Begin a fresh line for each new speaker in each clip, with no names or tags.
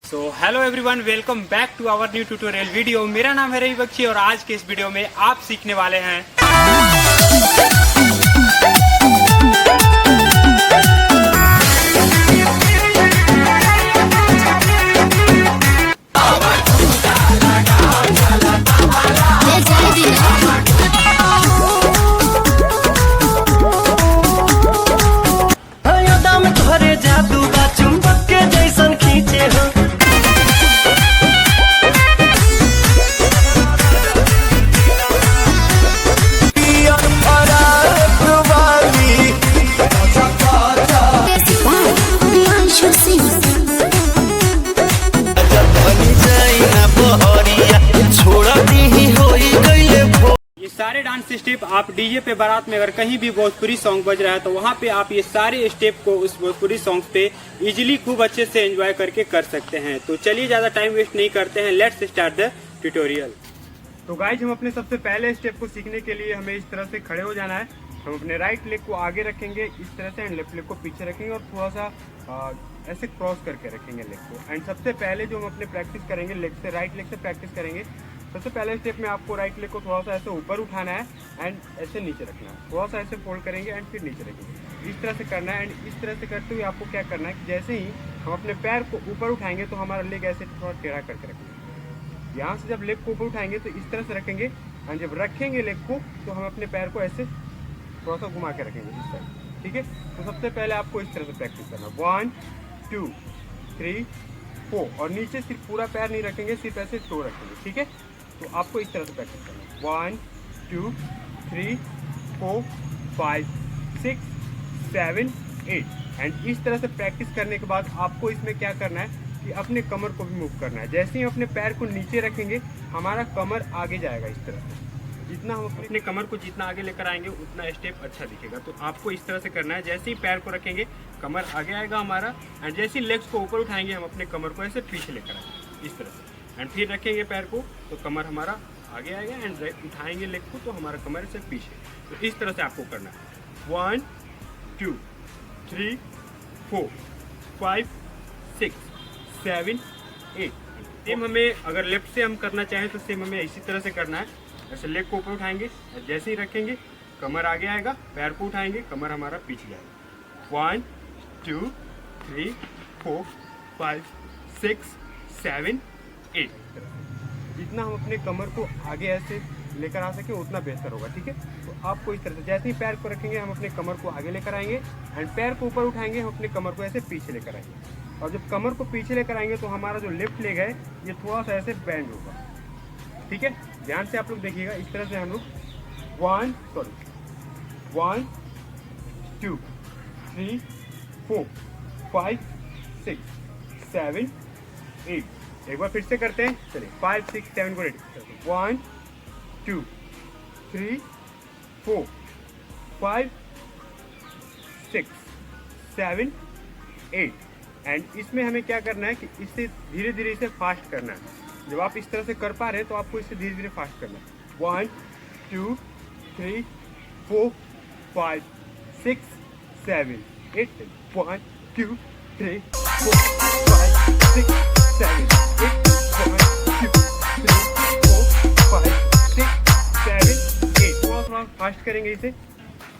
So hello everyone, welcome back to our new tutorial video. मेरा नाम है रवि बख्शी और आज के इस वीडियो में आप सीखने वाले हैं
जादू बा चुंबक के जैसन खींचे हो
ये सारे डांस स्टेप आप डीजे पे बारात में अगर कहीं भी भोजपुरी सॉन्ग बज रहा है तो वहाँ पे आप ये सारे स्टेप को उस भोजपुरी सॉन्ग पे इजीली खूब अच्छे से एंजॉय करके कर सकते हैं। तो चलिए ज्यादा टाइम वेस्ट नहीं करते हैं, लेट्स स्टार्ट द ट्यूटोरियल। तो गाइज, हम अपने सबसे पहले स्टेप को सीखने के लिए हमें इस तरह से खड़े हो जाना है। हम अपने राइट लेग को आगे रखेंगे इस तरह से एंड लेफ्ट लेग को पीछे रखेंगे और थोड़ा सा ऐसे क्रॉस करके रखेंगे लेग को। एंड सबसे पहले जो हम अपने प्रैक्टिस करेंगे लेग से, राइट लेग से प्रैक्टिस करेंगे। सबसे पहले स्टेप में आपको राइट लेग को थोड़ा सा ऐसे ऊपर उठाना है एंड ऐसे नीचे रखना है। थोड़ा सा ऐसे फोल्ड करेंगे एंड फिर नीचे रखेंगे, इस तरह से करना है। एंड इस तरह से करते हुए आपको क्या करना है कि जैसे ही हम अपने पैर को ऊपर उठाएंगे तो हमारा लेग ऐसे थोड़ा टेढ़ा करके रखेंगे। यहाँ से जब लेग को ऊपर उठाएंगे तो इस तरह से रखेंगे एंड जब रखेंगे लेग को तो हम अपने पैर को ऐसे थोड़ा सा घुमा के रखेंगे इस तरह। ठीक है, तो सबसे पहले आपको इस तरह से प्रैक्टिस करना, 1 2 3 4 और नीचे सिर्फ पूरा पैर नहीं रखेंगे, सिर्फ ऐसे टो रखेंगे। ठीक है, तो आपको इस तरह से प्रैक्टिस करना, 1 2 3 4 5 6 7 8 एंड इस तरह से प्रैक्टिस करने के बाद आपको इसमें क्या करना है कि अपने कमर को भी मूव करना है। जैसे ही अपने पैर को नीचे रखेंगे हमारा कमर आगे जाएगा इस तरह से। जितना हम अपने कमर को जितना आगे लेकर आएंगे उतना स्टेप अच्छा दिखेगा। तो आपको इस तरह से करना है, जैसे ही पैर को रखेंगे कमर आगे आएगा हमारा एंड जैसे ही लेग्स को ऊपर उठाएंगे हम अपने कमर को ऐसे पीछे लेकर आएंगे इस तरह से। एंड फिर रखेंगे पैर को तो कमर हमारा आगे आएगा एंड उठाएंगे लेग को तो हमारा कमर से पीछे। तो इस तरह से आपको करना है, 1 2 3 4 5 6 7 8। सेम हमें अगर लेफ्ट से हम करना चाहें तो सेम हमें इसी तरह से करना है। ऐसे लेग को ऊपर उठाएंगे, जैसे ही रखेंगे कमर आगे आएगा, पैर को उठाएंगे कमर हमारा पीछे जाएगा। 1 2 3 4 5 6 7 8। जितना हम अपने कमर को आगे ऐसे लेकर आ सके उतना बेहतर होगा। ठीक है, तो आपको इस तरह से जैसे ही पैर को रखेंगे हम अपने कमर को आगे लेकर आएंगे एंड पैर को ऊपर उठाएंगे, हम अपने कमर को ऐसे पीछे लेकर आएंगे। और जब कमर को पीछे लेकर आएंगे तो हमारा जो लेफ्ट लेग है ये थोड़ा सा ऐसे बैंड होगा। ठीक है, ध्यान से आप लोग देखिएगा, इस तरह से हम लोग 1 2 3 4 5 6 7 8। एक बार फिर से करते हैं, चलिए 5 6 7 को रेडी, 1 2 3 4 5 6 7 8 एंड इसमें हमें क्या करना है कि इससे धीरे धीरे इसे फास्ट करना है। जब आप इस तरह से कर पा रहे हैं तो आपको इससे धीरे धीरे फास्ट करना है, 1 2 3 4 5 6 7 8 1 2 3 4 5 6 7 8 1 2 3 4 5 6 7 8। थोड़ा फास्ट करेंगे इसे,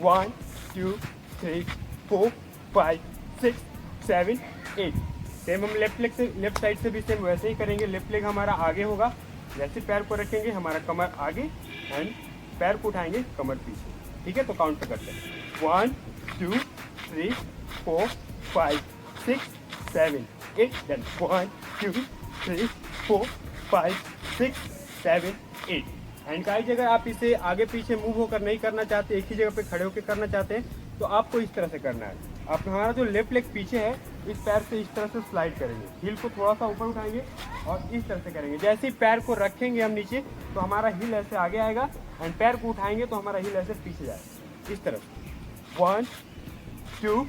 1 2 3 4 5 6 7 8। सेम हम लेफ्ट साइड से भी सेम वैसे ही करेंगे। लेफ्ट लेग हमारा आगे होगा, जैसे पैर को रखेंगे हमारा कमर आगे एंड पैर को उठाएंगे कमर पीछे। ठीक है, तो काउंट करते हैं, 1 2 3 4 5 6 7 8 देन 1 2 3 4 5 6 7 8। एंड गाइस, अगर आप इसे आगे पीछे मूव होकर नहीं करना चाहते, एक ही जगह पे खड़े होकर करना चाहते हैं तो आपको इस तरह से करना है। आप हमारा जो लेफ्ट लेग पीछे है इस पैर से इस तरह से स्लाइड करेंगे, हील को थोड़ा सा ऊपर उठाएंगे और इस तरह से करेंगे। जैसे ही पैर को रखेंगे हम नीचे तो हमारा हील ऐसे आगे आएगा एंड पैर को उठाएंगे तो हमारा हील ऐसे पीछे जाएगा इस तरह से। 1 2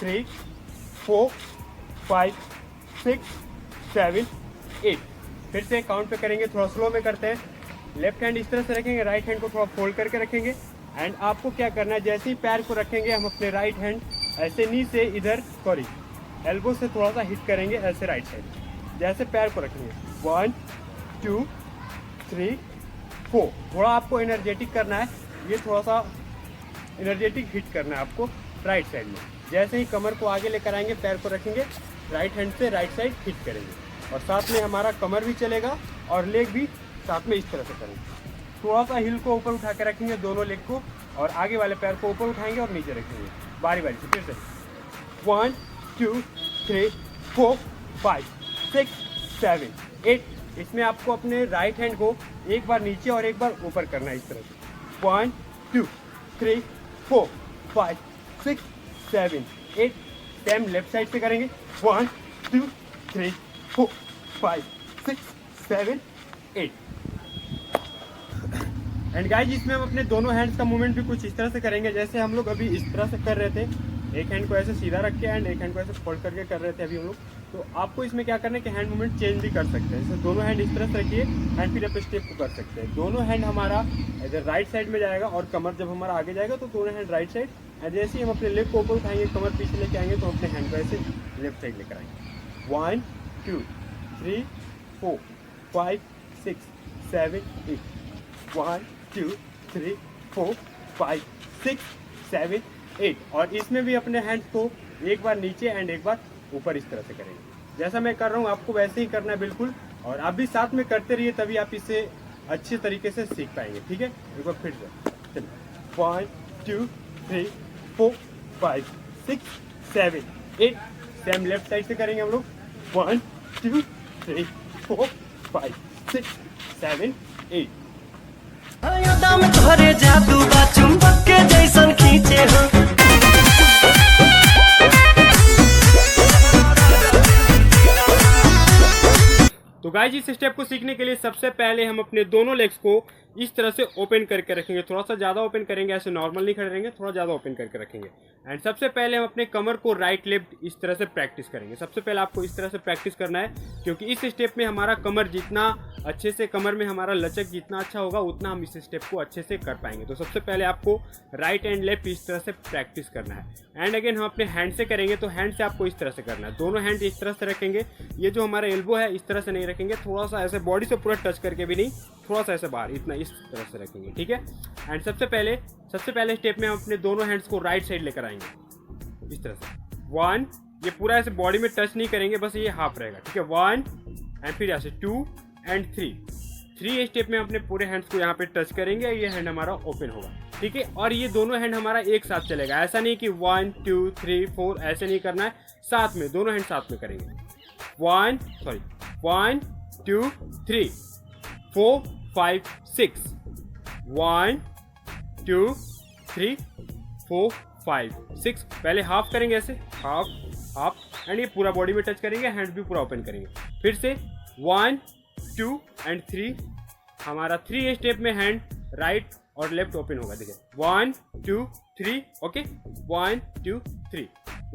3 4 5 6 7 8। फिर से काउंट पे करेंगे, थोड़ा स्लो में करते हैं। लेफ्ट हैंड इस तरह से रखेंगे, राइट हैंड को थोड़ा फोल्ड करके रखेंगे एंड आपको क्या करना है, जैसे ही पैर को रखेंगे हम अपने राइट हैंड ऐसे नी से इधर एल्बो से थोड़ा सा हिट करेंगे ऐसे राइट साइड। जैसे पैर को रखेंगे 1 2 3 4। थोड़ा आपको एनर्जेटिक करना है, ये थोड़ा सा एनर्जेटिक हिट करना है आपको राइट साइड में। जैसे ही कमर को आगे लेकर आएंगे, पैर को रखेंगे, राइट हैंड से राइट साइड हिट करेंगे और साथ में हमारा कमर भी चलेगा और लेग भी साथ में इस तरह से करेंगे। थोड़ा सा हिल को ऊपर उठा के रखेंगे दोनों लेग को और आगे वाले पैर को ऊपर उठाएंगे और नीचे रखेंगे बारी बारी से। फिर से 1 2 3 4 5 6 7 8। इसमें आपको अपने राइट हैंड को एक बार नीचे और एक बार ऊपर करना है इस तरह से। 1 2 3 4 5 6 7 8। सेम लेफ्ट साइड से करेंगे 1 2 3 4 5 6 7 8। एंड गाइज इसमें हम अपने दोनों हैंड्स का मूवमेंट भी कुछ इस तरह से करेंगे जैसे हम लोग अभी इस तरह से कर रहे थे, एक हैंड को ऐसे सीधा रख के एंड एक हैंड को ऐसे फोल्ड करके कर रहे थे अभी हम लोग। तो आपको इसमें क्या करना है कि हैंड मूवमेंट चेंज भी कर सकते हैं। जैसे दोनों हैंड इस तरह से रखिए एंड फिर अपने स्टेप को कर सकते हैं। दोनों हैंड हमारा इधर राइट साइड में जाएगा और कमर जब हमारा आगे जाएगा तो दोनों हैंड राइट साइड। एंड जैसे ही हम अपने लेग को ऊपर उठाएंगे, कमर पीछे लेके आएंगे तो अपने हैंड को ऐसे लेफ्ट साइड लेकर आएंगे। 1 2 3 4 5 6 7 8। 1 2 3 4 5 6 7 8। और इसमें भी अपने हैंड्स को एक बार नीचे एंड एक बार ऊपर इस तरह से करेंगे। जैसा मैं कर रहा हूँ आपको वैसे ही करना है बिल्कुल, और आप भी साथ में करते रहिए तभी आप इसे अच्छे तरीके से सीख पाएंगे। ठीक है, एक बार फिर से चलिए 1 2 3 4 5 6 7 8। सेम लेफ्ट साइड से करेंगे हम लोग 1 2 3 4 5 6 7 8।
अयोध्या में तोहरे जादू बा, चुंबक के जैसन खींचे हो।
तो गाइस इस स्टेप को सीखने के लिए सबसे पहले हम अपने दोनों लेग्स को इस तरह से ओपन करके रखेंगे। थोड़ा सा ज़्यादा ओपन करेंगे, ऐसे नॉर्मल नहीं खड़े रहेंगे, थोड़ा ज़्यादा ओपन करके रखेंगे। एंड सबसे पहले हम अपने कमर को राइट लेफ्ट इस तरह से प्रैक्टिस करेंगे। सबसे पहले आपको इस तरह से प्रैक्टिस करना है क्योंकि इस स्टेप में हमारा कमर जितना अच्छे से, कमर में हमारा लचक जितना अच्छा होगा उतना हम इस स्टेप को अच्छे से कर पाएंगे। तो सबसे पहले आपको राइट एंड लेफ्ट इस तरह से प्रैक्टिस करना है। एंड अगेन हम अपने हैंड से करेंगे तो हैंड से आपको इस तरह से करना है। दोनों हैंड इस तरह से रखेंगे, ये जो हमारा एल्बो है इस तरह से नहीं रखेंगे, थोड़ा सा ऐसे बॉडी से पूरा टच करके भी नहीं, थोड़ा सा ऐसे बाहर, इतना इस तरह से रखेंगे। ठीक है। एंड सबसे पहले स्टेप में हम अपने दोनों हैंड्स को राइट साइड लेकर आएंगे इस तरह से। 1, ये पूरा ऐसे बॉडी में टच नहीं करेंगे, बस ये हाफ रहेगा। ठीक है, 1 एंड फिर ऐसे 2 एंड 3 स्टेप में अपने पूरे हैंड्स को यहाँ पे टच करेंगे, ये हैंड हमारा ओपन होगा। ठीक है, और ये दोनों हैंड हमारा एक साथ चलेगा। ऐसा नहीं कि 1 2 3 4 ऐसे नहीं करना है, साथ में दोनों हैंड साथ में करेंगे। 1 2 3 4 5 6। 1 2 3 4 5 6। पहले हाफ करेंगे, ऐसे हाफ एंड ये पूरा बॉडी में टच करेंगे, हैंड भी पूरा ओपन करेंगे। फिर से 1 2 एंड 3। हमारा 3 स्टेप में हैंड राइट और लेफ्ट ओपन होगा। देखिए 1 2 3। ओके, 1 2 3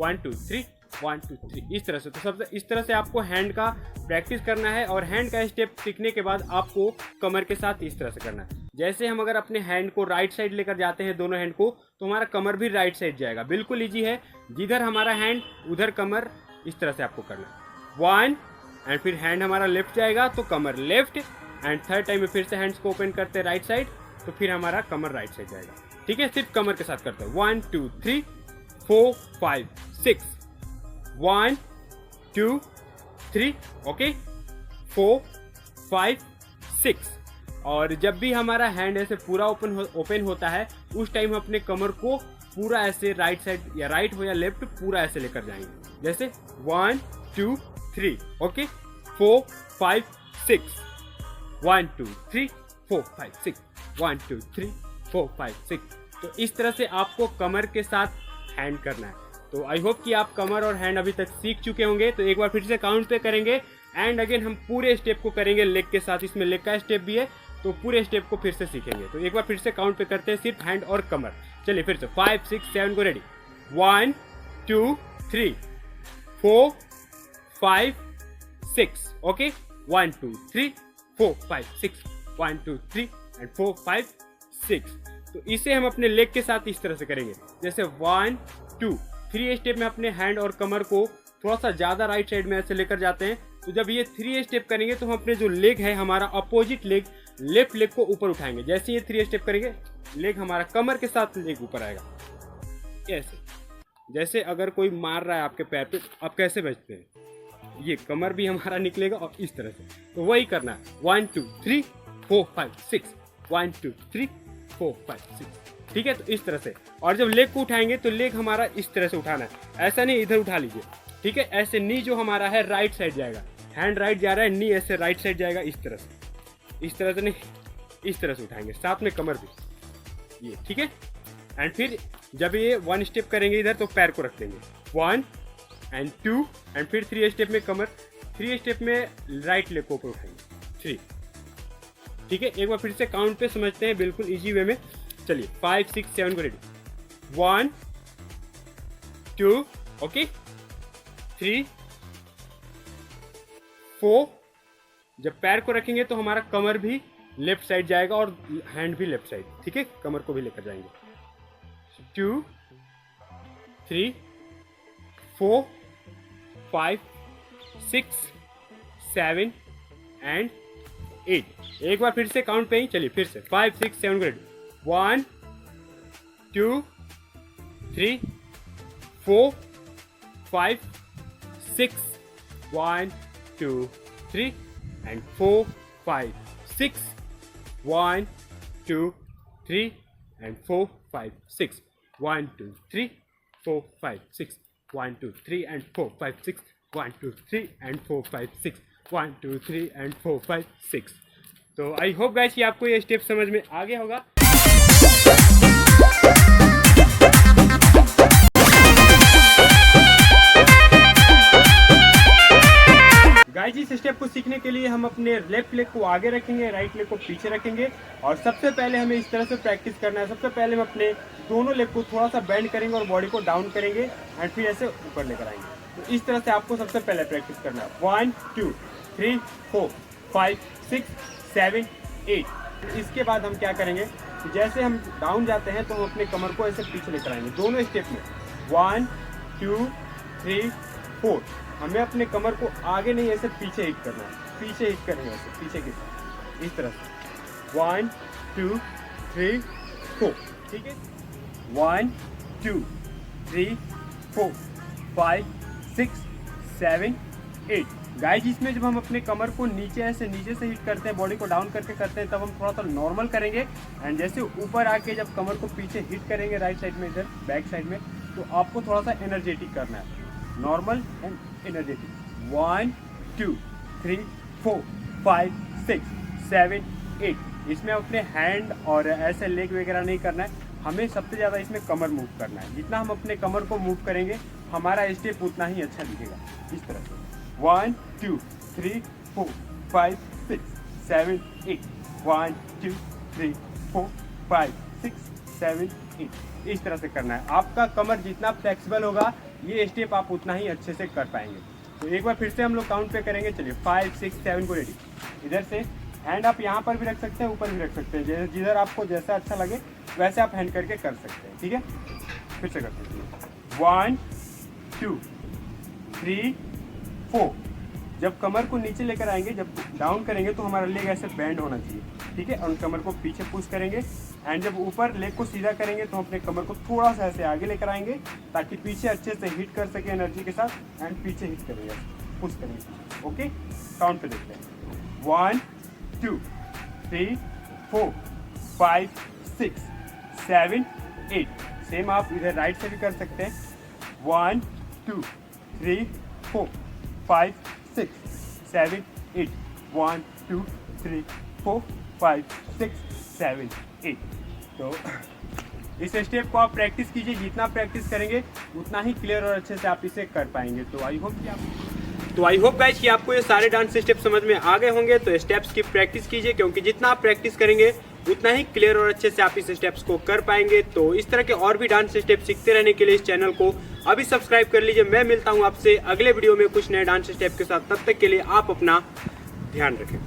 1 2 3 1 2 3 इस तरह से। तो सबसे इस तरह से आपको हैंड का प्रैक्टिस करना है और हैंड का स्टेप सीखने के बाद आपको कमर के साथ इस तरह से करना है। जैसे हम अगर अपने हैंड को राइट साइड लेकर जाते हैं दोनों हैंड को, तो हमारा कमर भी राइट साइड जाएगा। बिल्कुल ईजी है, जिधर हमारा हैंड उधर कमर, इस तरह से आपको करना है। 1 एंड फिर हैंड हमारा लेफ्ट जाएगा तो कमर लेफ्ट, एंड थर्ड टाइम में फिर से हैंड्स को ओपन करते हैं राइट साइड तो फिर हमारा कमर राइट साइड जाएगा। ठीक है, सिर्फ कमर के साथ करते हैं। 1 2 3 4 5 6। 1 2 3। ओके, 4 5 6। और जब भी हमारा हैंड ऐसे पूरा ओपन होता है उस टाइम हम अपने कमर को पूरा ऐसे राइट साइड या राइट हो या लेफ्ट पूरा ऐसे लेकर जाएंगे। जैसे 1 2 3। ओके, 4 5 6। 1 2 3 4 5 6। 1 2 3 4 5 6। तो इस तरह से आपको कमर के साथ हैंड करना है। तो आई होप कि आप कमर और हैंड अभी तक सीख चुके होंगे। तो एक बार फिर से काउंट पे करेंगे एंड अगेन हम पूरे स्टेप को करेंगे लेग के साथ। इसमें लेग का स्टेप भी है, तो पूरे स्टेप को फिर से सीखेंगे। तो एक बार फिर से काउंट पे करते हैं, सिर्फ हैंड और कमर। चलिए फिर से 5 6 7 को रेडी। 1 2 3 4 5 6। ओके, 1 2 3 4 5 6। 1 2 3 एंड 4 5 6। तो इसे हम अपने लेग के साथ इस तरह से करेंगे। जैसे 1 2 3 स्टेप में अपने हैंड और कमर को थोड़ा सा ज़्यादा राइट साइड में ऐसे लेकर जाते हैं, तो जब ये 3 स्टेप करेंगे तो हम अपने जो लेग है हमारा अपोजिट लेग लेफ्ट लेग को ऊपर उठाएंगे। जैसे ये 3 स्टेप करेंगे लेग हमारा कमर के साथ लेग ऊपर आएगा ऐसे। जैसे अगर कोई मार रहा है आपके पैर पे, आप कैसे बचते हैं, ये कमर भी हमारा निकलेगा और इस तरह से। तो वही करना है 1 2 3 4 5 6 1 2 3 4 5 6। ठीक है, तो इस तरह से। और जब लेग को उठाएंगे तो लेग हमारा इस तरह से उठाना है, ऐसा नहीं इधर उठा लीजिए। ठीक है, ऐसे नी जो हमारा है राइट साइड जाएगा, हैंड राइट जा रहा है, नी ऐसे राइट साइड जाएगा इस तरह से नहीं, इस तरह से उठाएंगे, साथ में कमर भी ये। ठीक है, एंड फिर जब ये 1 स्टेप करेंगे इधर तो पैर को रख देंगे 1 एंड 2 एंड फिर 3 स्टेप में कमर, 3 स्टेप में राइट लेग को ऊपर उठाएंगे 3। ठीक है, एक बार फिर से काउंट पे समझते हैं बिल्कुल इजी वे में। चलिए 5 6 7 को रेडी, 1 2 ओके 3 4। जब पैर को रखेंगे तो हमारा कमर भी लेफ्ट साइड जाएगा और हैंड भी लेफ्ट साइड। ठीक है, कमर को भी लेकर जाएंगे 2 3 4 5 6 7 एंड 8। एक बार फिर से काउंट पे ही, चलिए फिर से 5 6 7 को ready, 1 2 3 4 5 6 1 2 3 and 4 5 6 1 2 3 and 4 5 6 1 2 3 4 5 6 1 2 3 and 4 5 6 1 2 3 and 4 5 6 1 2 3 and 4 5 6। तो आई होप गाइस कि आपको ये स्टेप समझ में आ गया होगा। गाइस इस स्टेप को सीखने के लिए हम अपने लेफ्ट लेग को आगे रखेंगे, राइट लेग को पीछे रखेंगे और सबसे पहले हमें इस तरह से प्रैक्टिस करना है। सबसे पहले हम अपने दोनों लेग को थोड़ा सा बेंड करेंगे और बॉडी को डाउन करेंगे एंड फिर ऐसे ऊपर लेकर आएंगे। तो इस तरह से आपको सबसे पहले प्रैक्टिस करना है। 1 2 3 4 5 6 7 8। इसके बाद हम क्या करेंगे, जैसे हम डाउन जाते हैं तो हम अपने कमर को ऐसे पीछे लेकर आएंगे दोनों स्टेप में। 1 2 3 4। हमें अपने कमर को आगे नहीं ऐसे पीछे हिट करना है, पीछे हिट करेंगे ऐसे पीछे की तरफ इस तरह से। 1 2 3 4। ठीक है, 1 2 3 4 5 6 7 8। गाइस इसमें जब हम अपने कमर को नीचे से हिट करते हैं, बॉडी को डाउन करके करते हैं, तब हम थोड़ा सा नॉर्मल करेंगे एंड जैसे ऊपर आके जब कमर को पीछे हिट करेंगे राइट साइड में, इधर बैक साइड में, तो आपको थोड़ा सा एनर्जेटिक करना है, नॉर्मल एंड एनर्जेटिक। 1 2 3 4 5 6 7 8। इसमें अपने हैंड और ऐसे लेग वगैरह नहीं करना है, हमें सबसे ज़्यादा इसमें कमर मूव करना है। जितना हम अपने कमर को मूव करेंगे हमारा स्टेप उतना ही अच्छा दिखेगा इस तरह से। 1 2 3 4 5 6 7 8। 1 2 3 4 5 6 7 8। इस तरह से करना है। आपका कमर जितना फ्लेक्सिबल होगा ये स्टेप आप उतना ही अच्छे से कर पाएंगे। तो एक बार फिर से हम लोग काउंट पे करेंगे। चलिए 5 6 7 को रेडी। इधर से हैंड आप यहाँ पर भी रख सकते हैं, ऊपर भी रख सकते हैं, जिधर आपको जैसा अच्छा लगे वैसे आप हैंड करके कर सकते हैं। ठीक है, फिर से करते हैं। 1 2 3 4। जब कमर को नीचे लेकर आएंगे, जब डाउन करेंगे तो हमारा लेग ऐसे बेंड होना चाहिए। ठीक है, और कमर को पीछे पुश करेंगे एंड जब ऊपर लेग को सीधा करेंगे तो अपने कमर को थोड़ा सा ऐसे आगे लेकर आएंगे ताकि पीछे अच्छे से हिट कर सके एनर्जी के साथ एंड पीछे हिट करेंगे, पुश करेंगे। ओके, काउंट पे देखते हैं। 1 2 3 4 5 6 7 8। सेम आप इधर राइट से भी कर सकते हैं। 1 2 3 4 5 6 7 8। 1 2 3 4 5 6 7 8। तो इस स्टेप को आप प्रैक्टिस कीजिए, जितना प्रैक्टिस करेंगे उतना ही क्लियर और अच्छे से आप इसे कर पाएंगे। तो आई होप गाइस कि आपको ये सारे डांस स्टेप समझ में आ गए होंगे। तो स्टेप्स की प्रैक्टिस कीजिए, क्योंकि जितना आप प्रैक्टिस करेंगे उतना ही क्लियर और अच्छे से आप इस स्टेप्स को कर पाएंगे। तो इस तरह के और भी डांस स्टेप सीखते रहने के लिए इस चैनल को अभी सब्सक्राइब कर लीजिए। मैं मिलता हूँ आपसे अगले वीडियो में कुछ नए डांस स्टेप के साथ। तब तक के लिए आप अपना ध्यान रखें।